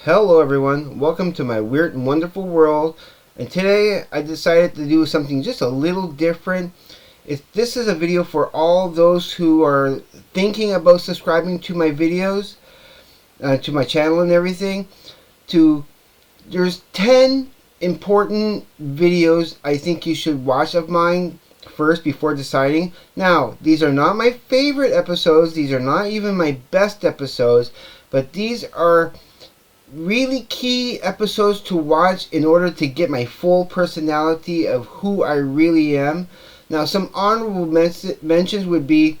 Hello everyone, welcome to my weird and wonderful world, and today I decided to do something just a little different. This is a video for all those who are thinking about subscribing to my videos, to my channel and everything. There's 10 important videos I think you should watch of mine first before deciding. Now, these are not my favorite episodes, these are not even my best episodes, but these are really key episodes to watch in order to get my full personality of who I really am. Now, some honorable mentions would be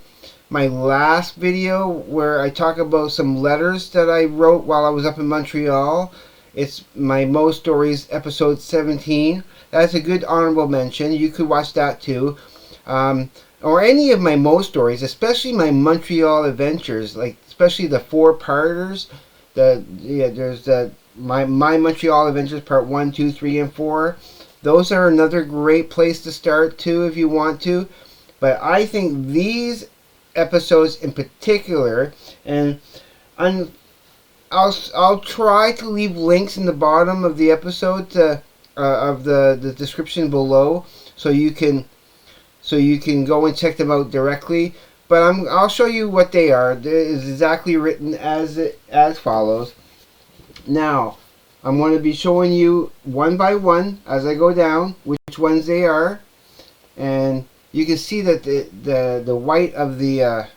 my last video where I talk about some letters that I wrote while I was up in Montreal. It's my Mo Stories episode 17. That's a good honorable mention. You could watch that too. Or any of my Mo Stories, especially my Montreal adventures, like especially the 4-parters. There's my Montreal Adventures Part 1, 2, 3, and 4. Those are another great place to start too if you want to. But I think these episodes in particular, and I'll try to leave links in the bottom of the episode of the description below, so you can go and check them out directly. But I'll show you what they are. It is exactly written as follows. Now, I'm going to be showing you one by one as I go down which ones they are, and you can see that the white of the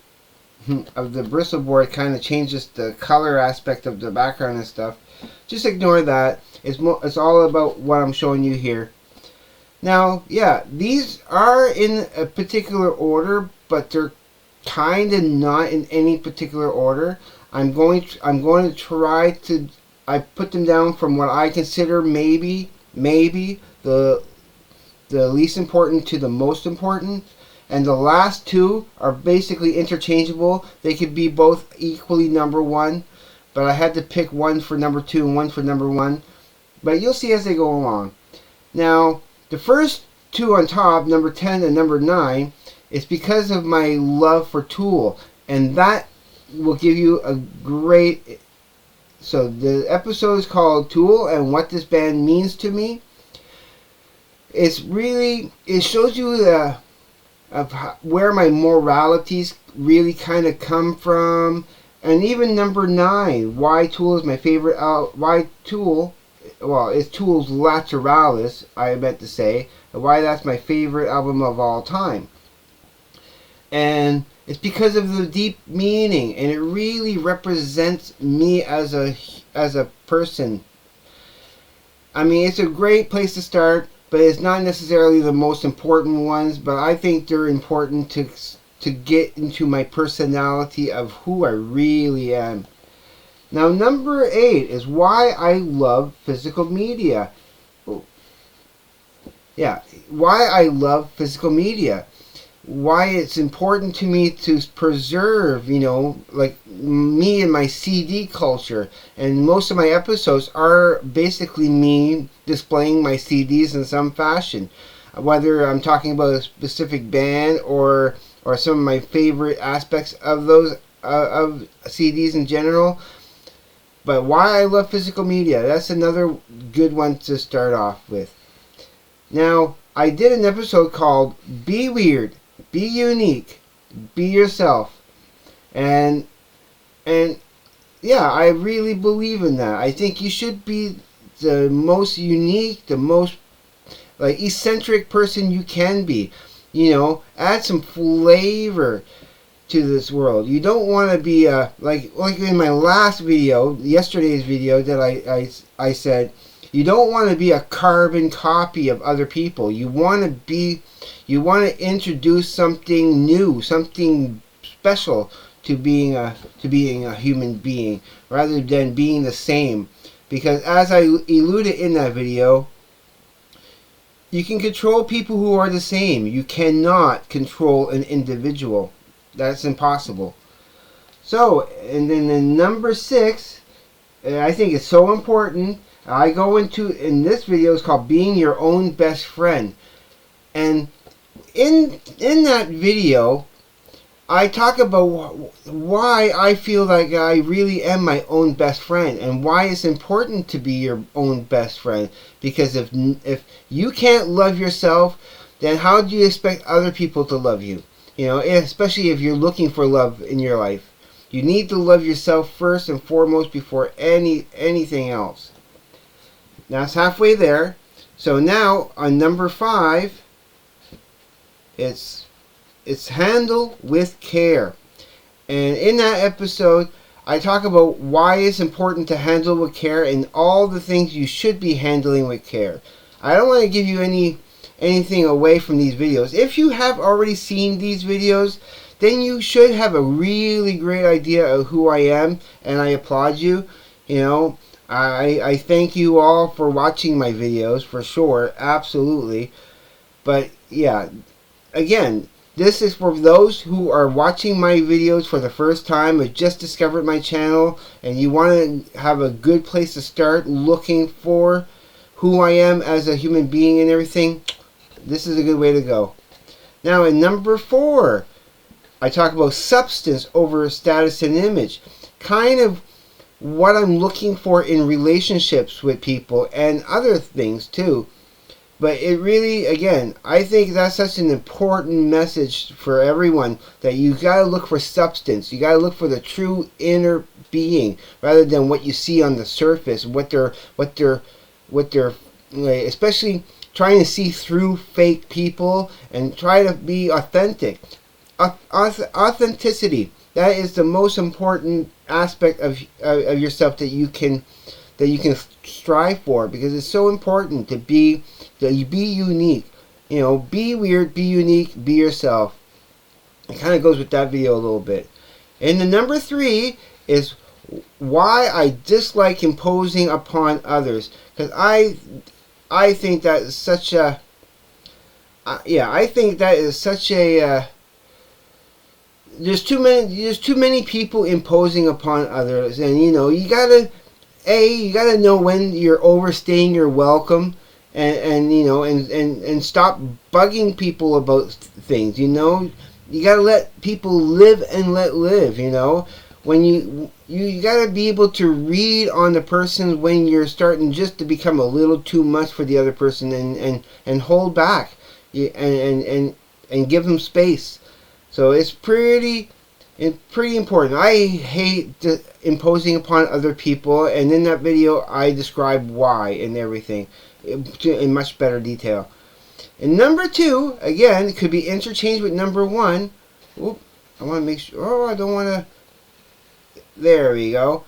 bristle board kind of changes the color aspect of the background and stuff. Just ignore that. It's all about what I'm showing you here. Now, yeah, these are in a particular order, but they're kind of not in any particular order. I'm going to try to. I put them down from what I consider maybe the least important to the most important, and the last two are basically interchangeable. They could be both equally number one, but I had to pick one for number 2 and one for number 1. But you'll see as they go along. Now, the first two on top, number 10 and number 9, it's because of my love for Tool, and that will give you a great. So the episode is called Tool and What This Band Means to Me. It shows you where my moralities really kind of come from, and even number 9, why Tool is my favorite. Why Tool? Well, it's Tool's Lateralis, I meant to say, and why that's my favorite album of all time. And it's because of the deep meaning, and it really represents me as a person. I mean, it's a great place to start, but it's not necessarily the most important ones, but I think they're important to get into my personality of who I really am. Now, number 8 is why I love physical media. Yeah, why I love physical media. Why it's important to me to preserve, like me and my CD culture. And most of my episodes are basically me displaying my CDs in some fashion. Whether I'm talking about a specific band or some of my favorite aspects of those of CDs in general. But why I love physical media, that's another good one to start off with. Now, I did an episode called Be Weird, Be Unique, Be Yourself. And yeah, I really believe in that. I think you should be the most unique, the most eccentric person you can be. Add some flavor to this world. You don't want to be like in my last video, yesterday's video, that I said, you don't want to be a carbon copy of other people. You want to introduce something new, something special to being a human being, rather than being the same. Because as I alluded in that video, you can control people who are the same. You cannot control an individual. That's impossible. So, and then in number 6, I think it's so important. I go into, in this video, it's called Being Your Own Best Friend. And in that video, I talk about why I feel like I really am my own best friend, and why it's important to be your own best friend. Because if you can't love yourself, then how do you expect other people to love you? You know, especially if you're looking for love in your life. You need to love yourself first and foremost before anything else. Now it's halfway there. So now on number 5, it's handle with care. And in that episode, I talk about why it's important to handle with care and all the things you should be handling with care. I don't want to give you anything away from these videos. If you have already seen these videos, then you should have a really great idea of who I am, and I applaud you. You know, I thank you all for watching my videos, for sure, absolutely. But yeah, again, this is for those who are watching my videos for the first time or just discovered my channel, and you want to have a good place to start looking for who I am as a human being and everything. This is a good way to go. Now in number 4, I talk about substance over status and image. Kind of what I'm looking for in relationships with people and other things too. But it really, again, I think that's such an important message for everyone, that you got to look for substance. You got to look for the true inner being rather than what you see on the surface, what they're like, especially trying to see through fake people and try to be authentic. Authenticity, that is the most important aspect of yourself that you can strive for, because it's so important to be unique. You know, be weird, be unique, be yourself. It kind of goes with that video a little bit. And the number 3 is why I dislike imposing upon others, because I think that is such a there's too many people imposing upon others, and you know, you gotta know when you're overstaying your welcome, and you know, and stop bugging people about things. You know, you gotta let people live and let live. You know, when you gotta be able to read on the person when you're starting just to become a little too much for the other person, and hold back, and give them space. So it's pretty important. I hate imposing upon other people, and in that video I describe why and everything in much better detail. And number 2, again, could be interchanged with number 1. Oop, I want to make sure. Oh, I don't want to. There we go.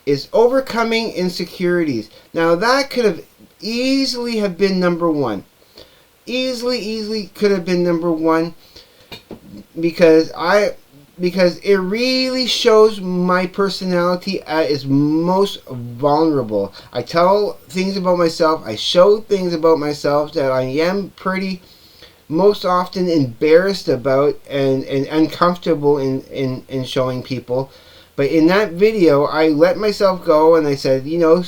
Is overcoming insecurities. Now that could have easily have been number 1. Easily could have been number 1. Because it really shows my personality at its most vulnerable. I tell things about myself, I show things about myself that I am pretty most often embarrassed about and uncomfortable in showing people. But in that video, I let myself go and I said, you know,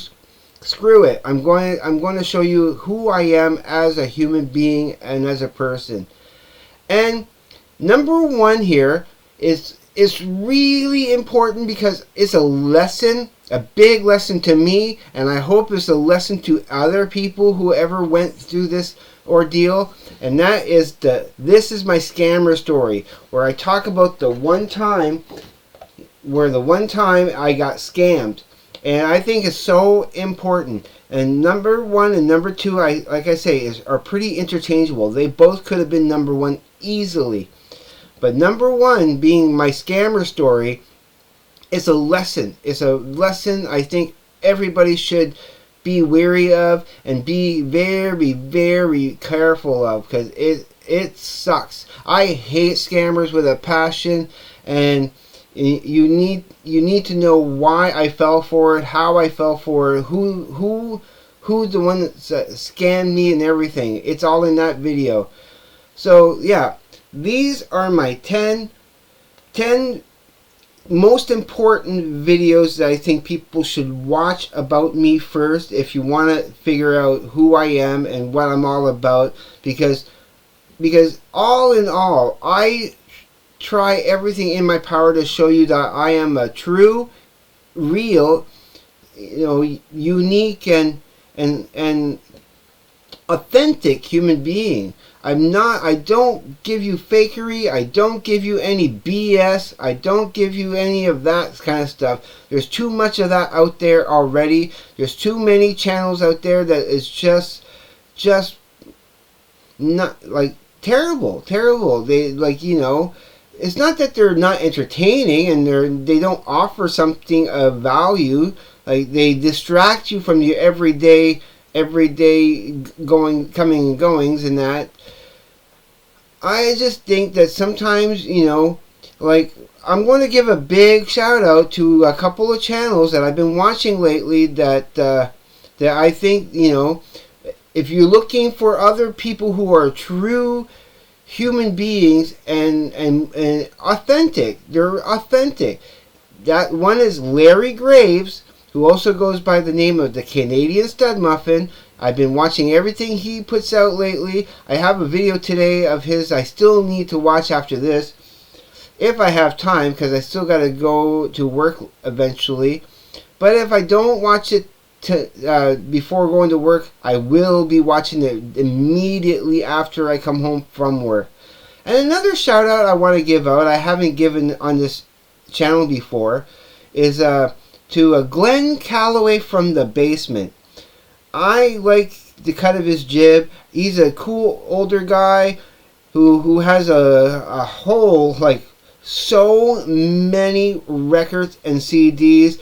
screw it. I'm going to show you who I am as a human being and as a person. And number 1 here is really important because it's a lesson, a big lesson to me, and I hope it's a lesson to other people who ever went through this ordeal. And that is this is my scammer story, where I talk about the one time I got scammed. And I think it's so important. And number 1 and number 2, like I say, are pretty interchangeable. They both could have been number 1 easily. But number 1 being my scammer story is a lesson. It's a lesson I think everybody should be wary of and be very, very careful of, because it sucks. I hate scammers with a passion, and you need to know why I fell for it, how I fell for it, who's the one that scammed me and everything. It's all in that video. So yeah, these are my 10 most important videos that I think people should watch about me first if you want to figure out who I am and what I'm all about, because all in all, I try everything in my power to show you that I am a true, real, unique and authentic human being. I don't give you fakery. I don't give you any BS. I don't give you any of that kind of stuff. There's too much of that out there already. There's too many channels out there that is just not like terrible. They it's not that they're not entertaining and they don't offer something of value. Like, they distract you from your everyday coming and goings and that. I just think that sometimes, like, I'm going to give a big shout out to a couple of channels that I've been watching lately that I think, if you're looking for other people who are true human beings and authentic, they're authentic. That one is Larry Graves, who also goes by the name of the Canadian Stud Muffin. I've been watching everything he puts out lately. I have a video today of his I still need to watch after this, if I have time, because I still got to go to work eventually. But if I don't watch it before going to work, I will be watching it immediately after I come home from work. And another shout out I want to give out, I haven't given on this channel before, is to Glenn Calloway from the Basement. I like the cut of his jib. He's a cool older guy who has a whole, like, so many records and CDs.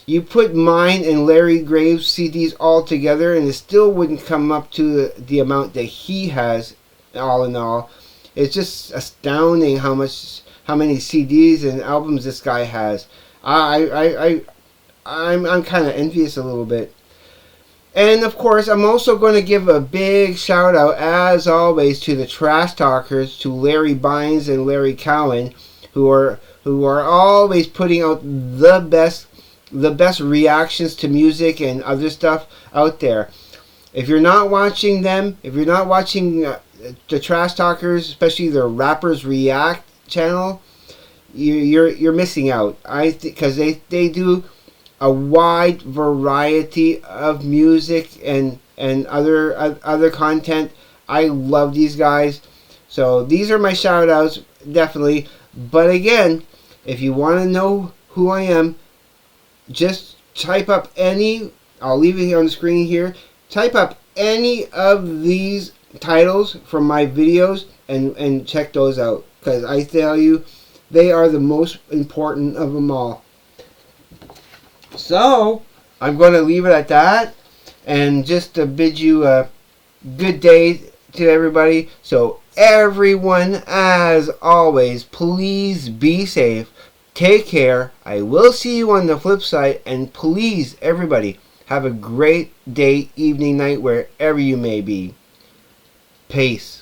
You put mine and Larry Graves CDs all together and it still wouldn't come up to the amount that he has, all in all. It's just astounding how many CDs and albums this guy has. I'm kind of envious a little bit. And of course, I'm also going to give a big shout out, as always, to the Trash Talkers, to Larry Bynes and Larry Cowan, who are always putting out the best reactions to music and other stuff out there. If you're not watching them, if you're not watching the Trash Talkers, especially the Rappers React channel, you're missing out. Because they do a wide variety of music and other content. I love these guys. So these are my shout outs, definitely. But again, if you want to know who I am, just type up I'll leave it here on the screen here. Type up any of these titles from my videos and check those out. Because I tell you, they are the most important of them all. So, I'm going to leave it at that. And just to bid you a good day to everybody. So, everyone, as always, please be safe. Take care. I will see you on the flip side. And please, everybody, have a great day, evening, night, wherever you may be. Peace.